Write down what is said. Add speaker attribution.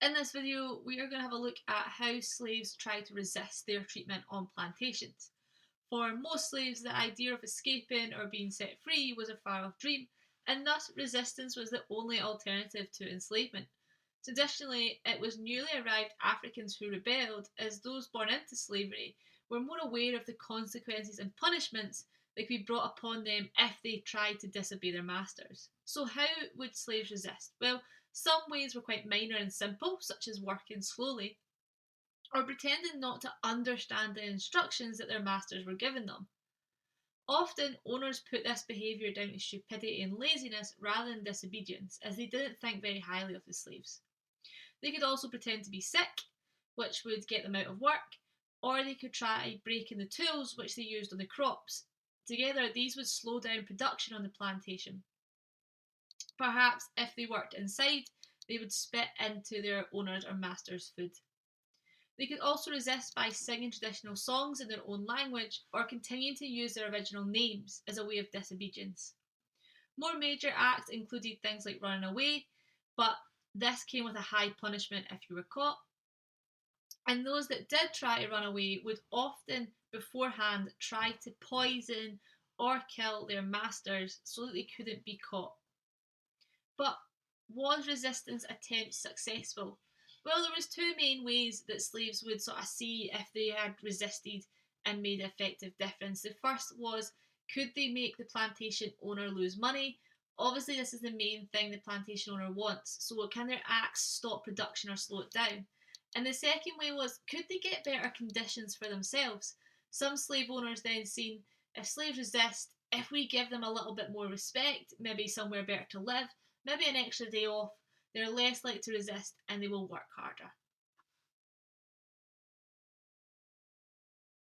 Speaker 1: In this video, we are going to have a look at how slaves tried to resist their treatment on plantations. For most slaves, the idea of escaping or being set free was a far off dream, and thus resistance was the only alternative to enslavement. Traditionally, it was newly arrived Africans who rebelled, as those born into slavery were more aware of the consequences and punishments that could be brought upon them if they tried to disobey their masters. So, how would slaves resist? Well, some ways were quite minor and simple, such as working slowly, or pretending not to understand the instructions that their masters were giving them. Often, owners put this behaviour down to stupidity and laziness rather than disobedience, as they didn't think very highly of the slaves. They could also pretend to be sick, which would get them out of work, or they could try breaking the tools which they used on the crops. Together, these would slow down production on the plantation. Perhaps if they worked inside, they would spit into their owner's or master's food. They could also resist by singing traditional songs in their own language or continuing to use their original names as a way of disobedience. More major acts included things like running away, but this came with a high punishment if you were caught. And those that did try to run away would often beforehand try to poison or kill their masters so that they couldn't be caught. But was resistance attempts successful? Well, there was two main ways that slaves would sort of see if they had resisted and made an effective difference. The first was, could they make the plantation owner lose money? Obviously, this is the main thing the plantation owner wants. So, can their acts stop production or slow it down? And the second way was, could they get better conditions for themselves? Some slave owners then seen, if slaves resist, if we give them a little bit more respect, maybe somewhere better to live, maybe an extra day off, they're less likely to resist and they will work harder.